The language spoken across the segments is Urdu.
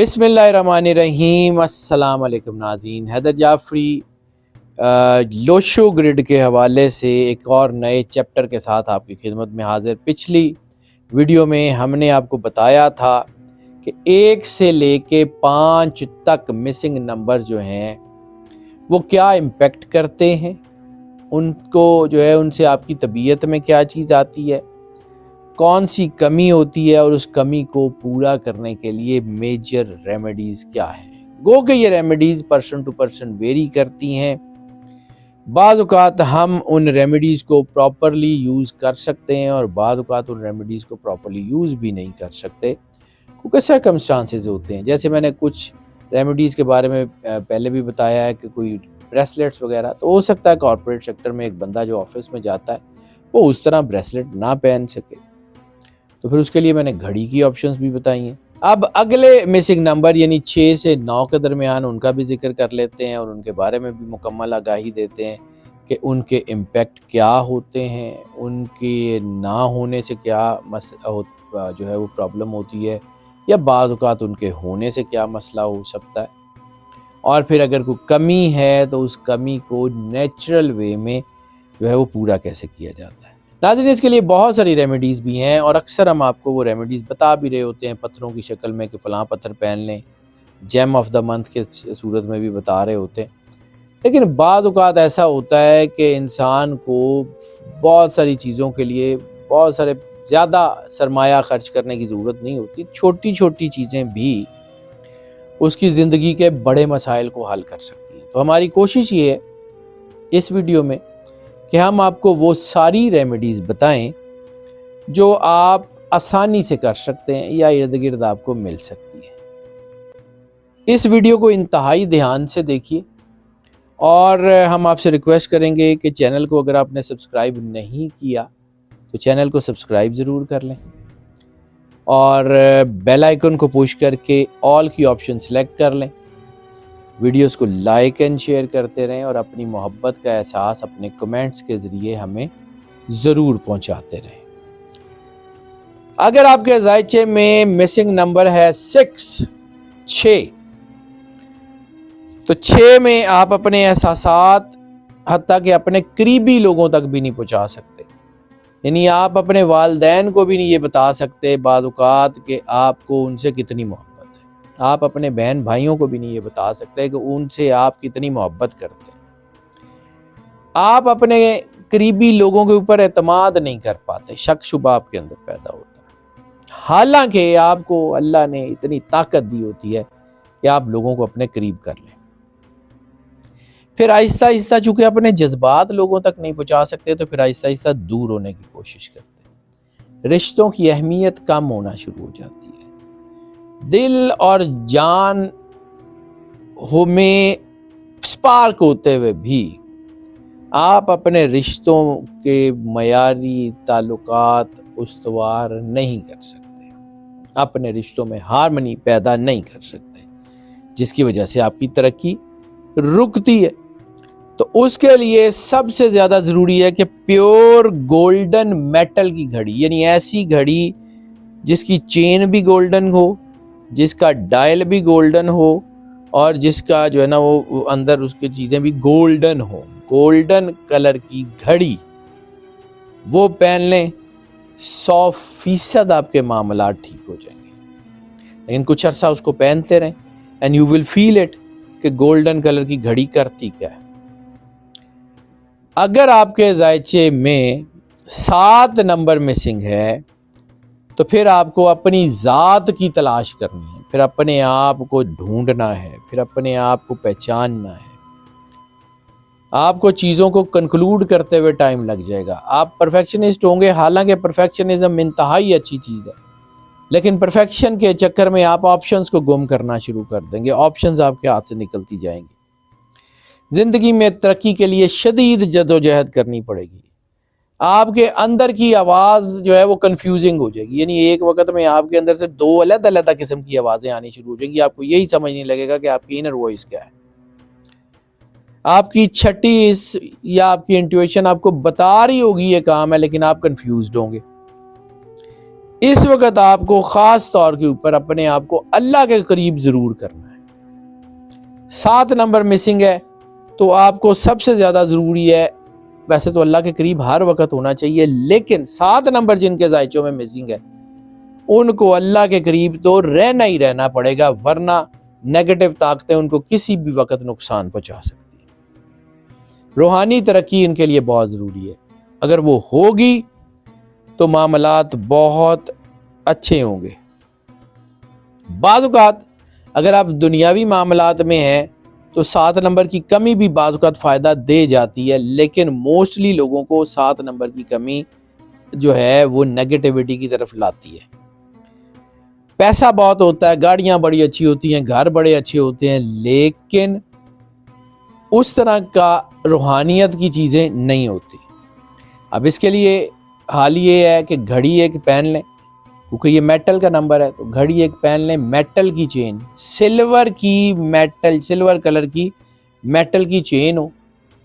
بسم اللہ الرحمن الرحیم۔ السلام علیکم ناظرین، حیدر جعفری لوشو گرڈ کے حوالے سے ایک اور نئے چیپٹر کے ساتھ آپ کی خدمت میں حاضر۔ پچھلی ویڈیو میں ہم نے آپ کو بتایا تھا کہ 1 سے لے کے 5 تک مسنگ نمبر جو ہیں وہ کیا امپیکٹ کرتے ہیں، ان کو جو ہے ان سے آپ کی طبیعت میں کیا چیز آتی ہے، کون سی کمی ہوتی ہے، اور اس کمی کو پورا کرنے کے لیے میجر ریمیڈیز کیا ہیں۔ گو کہ یہ remedies person to person vary کرتی ہیں۔ بعض اوقات ہم ان ریمیڈیز کو پراپرلی یوز کر سکتے ہیں اور بعض اوقات ان ریمیڈیز کو پراپرلی یوز بھی نہیں کر سکتے، کیونکہ سرکمسٹانسز ہوتے ہیں۔ جیسے میں نے کچھ ریمیڈیز کے بارے میں پہلے بھی بتایا ہے کہ کوئی بریسلیٹس وغیرہ، تو ہو سکتا ہے کارپوریٹ سیکٹر میں ایک بندہ جو آفس میں جاتا ہے وہ اس طرح بریسلیٹ نہ پہن سکے، تو پھر اس کے لیے میں نے گھڑی کی آپشنز بھی بتائی ہیں۔ اب اگلے مسنگ نمبر یعنی 6 سے 9 کے درمیان ان کا بھی ذکر کر لیتے ہیں اور ان کے بارے میں بھی مکمل آگاہی دیتے ہیں کہ ان کے امپیکٹ کیا ہوتے ہیں، ان کے نہ ہونے سے کیا جو ہے وہ پرابلم ہوتی ہے، یا بعض اوقات ان کے ہونے سے کیا مسئلہ ہو سکتا ہے، اور پھر اگر کوئی کمی ہے تو اس کمی کو نیچرل وے میں جو ہے وہ پورا کیسے کیا جاتا ہے۔ ناظرین، اس کے لیے بہت ساری ریمیڈیز بھی ہیں اور اکثر ہم آپ کو وہ ریمیڈیز بتا بھی رہے ہوتے ہیں پتھروں کی شکل میں کہ فلاں پتھر پہن لیں، جیم آف دا منتھ کے صورت میں بھی بتا رہے ہوتے ہیں۔ لیکن بعض اوقات ایسا ہوتا ہے کہ انسان کو بہت ساری چیزوں کے لیے بہت سارے زیادہ سرمایہ خرچ کرنے کی ضرورت نہیں ہوتی، چھوٹی چھوٹی چیزیں بھی اس کی زندگی کے بڑے مسائل کو حل کر سکتی ہیں۔ تو ہماری کوشش یہ ہے اس ویڈیو میں کہ ہم آپ کو وہ ساری ریمیڈیز بتائیں جو آپ آسانی سے کر سکتے ہیں یا ارد گرد آپ کو مل سکتی ہیں۔ اس ویڈیو کو انتہائی دھیان سے دیکھیے اور ہم آپ سے ریکویسٹ کریں گے کہ چینل کو اگر آپ نے سبسکرائب نہیں کیا تو چینل کو سبسکرائب ضرور کر لیں اور بیل آئیکن کو پوش کر کے آل کی آپشن سلیکٹ کر لیں۔ ویڈیوز کو لائک اینڈ شیئر کرتے رہیں اور اپنی محبت کا احساس اپنے کمنٹس کے ذریعے ہمیں ضرور پہنچاتے رہیں۔ اگر آپ کے ذائچے میں مسنگ نمبر ہے 6 تو 6 میں آپ اپنے احساسات حتیٰ کہ اپنے قریبی لوگوں تک بھی نہیں پہنچا سکتے، یعنی آپ اپنے والدین کو بھی نہیں یہ بتا سکتے بعض اوقات کہ آپ کو ان سے کتنی محبت ہے، آپ اپنے بہن بھائیوں کو بھی نہیں یہ بتا سکتے کہ ان سے آپ کتنی محبت کرتے ہیں، آپ اپنے قریبی لوگوں کے اوپر اعتماد نہیں کر پاتے، شک شبہ آپ کے اندر پیدا ہوتا ہے، حالانکہ آپ کو اللہ نے اتنی طاقت دی ہوتی ہے کہ آپ لوگوں کو اپنے قریب کر لیں۔ پھر آہستہ آہستہ چونکہ اپنے جذبات لوگوں تک نہیں پہنچا سکتے تو پھر آہستہ آہستہ دور ہونے کی کوشش کرتے ہیں، رشتوں کی اہمیت کم ہونا شروع ہو جاتی ہے، دل اور جان میں سپارک ہوتے ہوئے بھی آپ اپنے رشتوں کے معیاری تعلقات استوار نہیں کر سکتے، اپنے رشتوں میں ہارمنی پیدا نہیں کر سکتے، جس کی وجہ سے آپ کی ترقی رکتی ہے۔ تو اس کے لیے سب سے زیادہ ضروری ہے کہ پیور گولڈن میٹل کی گھڑی، یعنی ایسی گھڑی جس کی چین بھی گولڈن ہو، جس کا ڈائل بھی گولڈن ہو اور جس کا جو ہے نا وہ اندر اس کی چیزیں بھی گولڈن ہو، گولڈن کلر کی گھڑی وہ پہن لیں، 100% آپ کے معاملات ٹھیک ہو جائیں گے۔ لیکن کچھ عرصہ اس کو پہنتے رہیں and you will feel it کہ گولڈن کلر کی گھڑی کرتی کیا ہے۔ اگر آپ کے ذائچے میں 7 نمبر مسنگ ہے تو پھر آپ کو اپنی ذات کی تلاش کرنی ہے، پھر اپنے آپ کو ڈھونڈنا ہے، پھر اپنے آپ کو پہچاننا ہے۔ آپ کو چیزوں کو کنکلوڈ کرتے ہوئے ٹائم لگ جائے گا، آپ پرفیکشنسٹ ہوں گے، حالانکہ پرفیکشنزم انتہائی اچھی چیز ہے، لیکن پرفیکشن کے چکر میں آپ آپشنز کو گم کرنا شروع کر دیں گے، آپشنز آپ کے ہاتھ سے نکلتی جائیں گی۔ زندگی میں ترقی کے لیے شدید جدوجہد کرنی پڑے گی، آپ کے اندر کی آواز جو ہے وہ کنفیوزنگ ہو جائے گی، یعنی ایک وقت میں آپ کے اندر سے 2 علیحدہ قسم کی آوازیں آنی شروع ہو جائیں گی، آپ کو یہی سمجھ نہیں لگے گا کہ آپ کی انر وائس کیا ہے۔ آپ کی چھٹی یا آپ کی انٹویشن آپ کو بتا رہی ہوگی یہ کام ہے، لیکن آپ کنفیوزڈ ہوں گے۔ اس وقت آپ کو خاص طور کے اوپر اپنے آپ کو اللہ کے قریب ضرور کرنا ہے۔ 7 نمبر مسنگ ہے تو آپ کو سب سے زیادہ ضروری ہے، ویسے تو اللہ کے قریب ہر وقت ہونا چاہیے، لیکن 7 نمبر جن کے ذائچوں میں مسنگ ہے ان کو اللہ کے قریب تو رہنا ہی رہنا پڑے گا، ورنہ نیگیٹو طاقتیں ان کو کسی بھی وقت نقصان پہنچا سکتی ہیں۔ روحانی ترقی ان کے لیے بہت ضروری ہے، اگر وہ ہوگی تو معاملات بہت اچھے ہوں گے۔ بعض اوقات اگر آپ دنیاوی معاملات میں ہیں تو 7 نمبر کی کمی بھی بعض اوقات فائدہ دے جاتی ہے، لیکن موسٹلی لوگوں کو 7 نمبر کی کمی جو ہے وہ نیگیٹیوٹی کی طرف لاتی ہے۔ پیسہ بہت ہوتا ہے، گاڑیاں بڑی اچھی ہوتی ہیں، گھر بڑے اچھے ہوتے ہیں، لیکن اس طرح کا روحانیت کی چیزیں نہیں ہوتی۔ اب اس کے لیے حال یہ ہے کہ گھڑی ایک پہن لیں، کیونکہ یہ میٹل کا نمبر ہے تو گھڑی ایک پہن لیں، میٹل کی چین، سلور کلر کی میٹل کی چین ہو،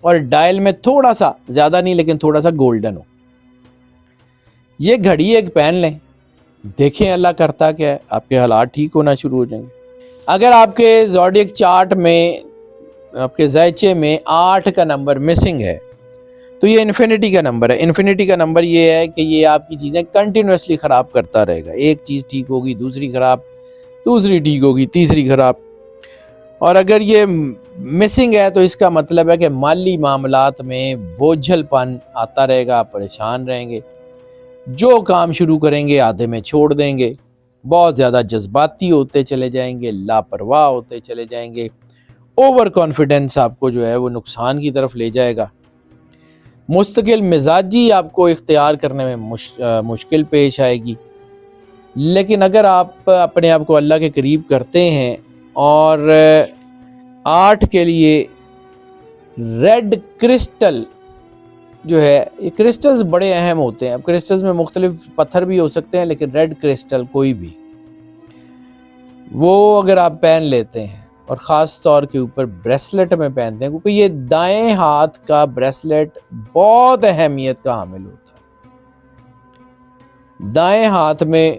اور ڈائل میں تھوڑا سا، زیادہ نہیں لیکن تھوڑا سا گولڈن ہو۔ یہ گھڑی ایک پہن لیں، دیکھیں اللہ کرتا کیا ہے، آپ کے حالات ٹھیک ہونا شروع ہو جائیں گے۔ اگر آپ کے زوڈیک چارٹ میں آپ کے ذائچے میں 8 کا نمبر مسنگ ہے تو یہ انفینٹی کا نمبر ہے۔ انفینٹی کا نمبر یہ ہے کہ یہ آپ کی چیزیں کنٹینیوسلی خراب کرتا رہے گا، ایک چیز ٹھیک ہوگی دوسری خراب، دوسری ٹھیک ہوگی تیسری خراب۔ اور اگر یہ مسنگ ہے تو اس کا مطلب ہے کہ مالی معاملات میں بوجھل پن آتا رہے گا، آپ پریشان رہیں گے، جو کام شروع کریں گے آدھے میں چھوڑ دیں گے، بہت زیادہ جذباتی ہوتے چلے جائیں گے، لاپرواہ ہوتے چلے جائیں گے، اوور کانفیڈنس آپ کو جو ہے وہ نقصان کی طرف لے جائے گا۔ مستقل مزاجی آپ کو اختیار کرنے میں مشکل پیش آئے گی، لیکن اگر آپ اپنے آپ کو اللہ کے قریب کرتے ہیں اور 8 کے لیے ریڈ کرسٹل جو ہے، یہ کرسٹلز بڑے اہم ہوتے ہیں، اب کرسٹلز میں مختلف پتھر بھی ہو سکتے ہیں، لیکن ریڈ کرسٹل کوئی بھی وہ اگر آپ پہن لیتے ہیں اور خاص طور کے اوپر بریسلٹ میں پہنتے ہیں، کیونکہ یہ دائیں ہاتھ کا بریسلٹ بہت اہمیت کا حامل ہوتا ہے۔ دائیں ہاتھ میں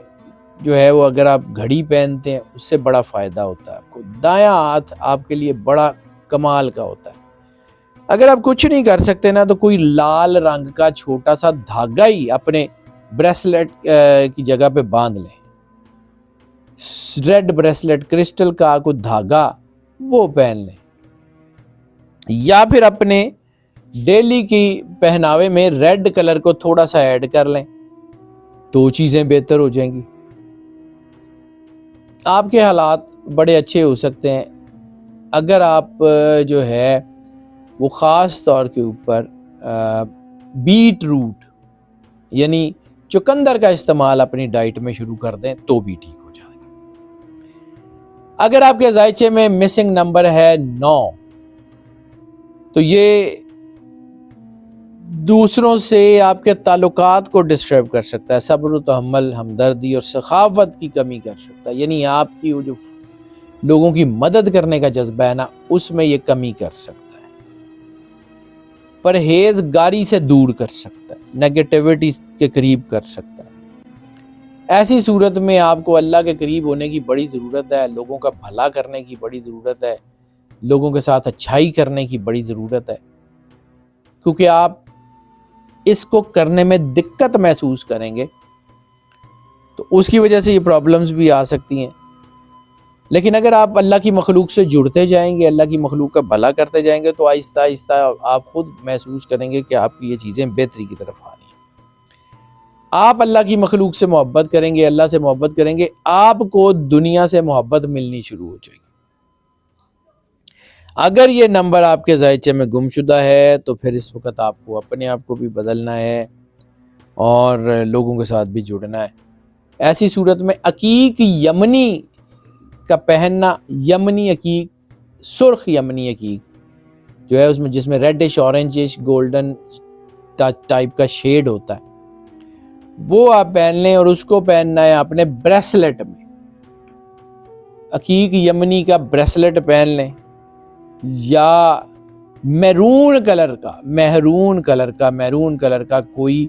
جو ہے وہ اگر آپ گھڑی پہنتے ہیں اس سے بڑا فائدہ ہوتا ہے آپ کو، دایاں ہاتھ آپ کے لیے بڑا کمال کا ہوتا ہے۔ اگر آپ کچھ نہیں کر سکتے نا تو کوئی لال رنگ کا چھوٹا سا دھاگا ہی اپنے بریسلٹ کی جگہ پہ باندھ لیں، ریڈ بریسلٹ کرسٹل کا کوئی دھاگا وہ پہن لیں، یا پھر اپنے ڈیلی کی پہناوے میں ریڈ کلر کو تھوڑا سا ایڈ کر لیں، تو چیزیں بہتر ہو جائیں گی، آپ کے حالات بڑے اچھے ہو سکتے ہیں۔ اگر آپ جو ہے وہ خاص طور کے اوپر بیٹ روٹ یعنی چقندر کا استعمال اپنی ڈائٹ میں شروع کر دیں تو بھی ٹھیک ہو جائے گا۔ اگر آپ کے ذائچے میں مسنگ نمبر ہے 9 تو یہ دوسروں سے آپ کے تعلقات کو ڈسٹرب کر سکتا ہے، صبر و تحمل، ہمدردی اور سخاوت کی کمی کر سکتا ہے، یعنی آپ کی وہ جو لوگوں کی مدد کرنے کا جذبہ ہے نا اس میں یہ کمی کر سکتا ہے، پرہیزگاری سے دور کر سکتا ہے، نیگیٹیوٹی کے قریب کر سکتا ہے۔ ایسی صورت میں آپ کو اللہ کے قریب ہونے کی بڑی ضرورت ہے، لوگوں کا بھلا کرنے کی بڑی ضرورت ہے، لوگوں کے ساتھ اچھائی کرنے کی بڑی ضرورت ہے، کیونکہ آپ اس کو کرنے میں دقت محسوس کریں گے تو اس کی وجہ سے یہ پرابلمز بھی آ سکتی ہیں۔ لیکن اگر آپ اللہ کی مخلوق سے جڑتے جائیں گے، اللہ کی مخلوق کا بھلا کرتے جائیں گے تو آہستہ آہستہ آپ خود محسوس کریں گے کہ آپ کی یہ چیزیں بہتری کی طرف آ رہی ہیں۔ آپ اللہ کی مخلوق سے محبت کریں گے، اللہ سے محبت کریں گے، آپ کو دنیا سے محبت ملنی شروع ہو جائے گی۔ اگر یہ نمبر آپ کے ذائچے میں گم شدہ ہے تو پھر اس وقت آپ کو اپنے آپ کو بھی بدلنا ہے اور لوگوں کے ساتھ بھی جڑنا ہے۔ ایسی صورت میں عقیق یمنی کا پہننا، یمنی عقیق، سرخ یمنی عقیق جو ہے اس میں جس میں ریڈش اورنجش گولڈن ٹائپ کا شیڈ ہوتا ہے وہ آپ پہن لیں، اور اس کو پہننا ہے اپنے بریسلٹ میں، عقیق یمنی کا بریسلٹ پہن لیں، یا میرون کلر کا کوئی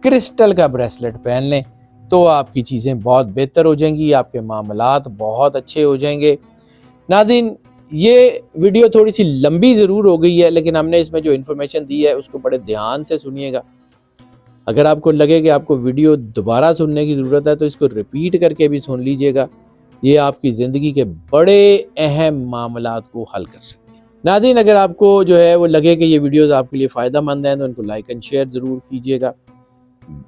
کرسٹل کا بریسلٹ پہن لیں، تو آپ کی چیزیں بہت بہتر ہو جائیں گی، آپ کے معاملات بہت اچھے ہو جائیں گے۔ ناظرین، یہ ویڈیو تھوڑی سی لمبی ضرور ہو گئی ہے، لیکن ہم نے اس میں جو انفارمیشن دی ہے اس کو بڑے دھیان سے سنیے گا۔ اگر آپ کو لگے کہ آپ کو ویڈیو دوبارہ سننے کی ضرورت ہے تو اس کو ریپیٹ کر کے بھی سن لیجئے گا، یہ آپ کی زندگی کے بڑے اہم معاملات کو حل کر سکتے ہیں۔ ناظرین، اگر آپ کو جو ہے وہ لگے کہ یہ ویڈیوز آپ کے لیے فائدہ مند ہیں تو ان کو لائک اینڈ شیئر ضرور کیجئے گا۔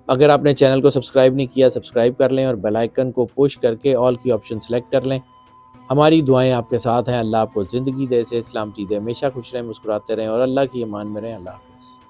اگر آپ نے چینل کو سبسکرائب نہیں کیا، سبسکرائب کر لیں اور بیل آئیکن کو پش کر کے آل کی آپشن سلیکٹ کر لیں۔ ہماری دعائیں آپ کے ساتھ ہیں۔ اللہ آپ کو زندگی دے، سے سلامتی دے، ہمیشہ خوش رہیں، مسکراتے رہیں اور اللہ کی امان میں رہیں۔ اللہ حافظ۔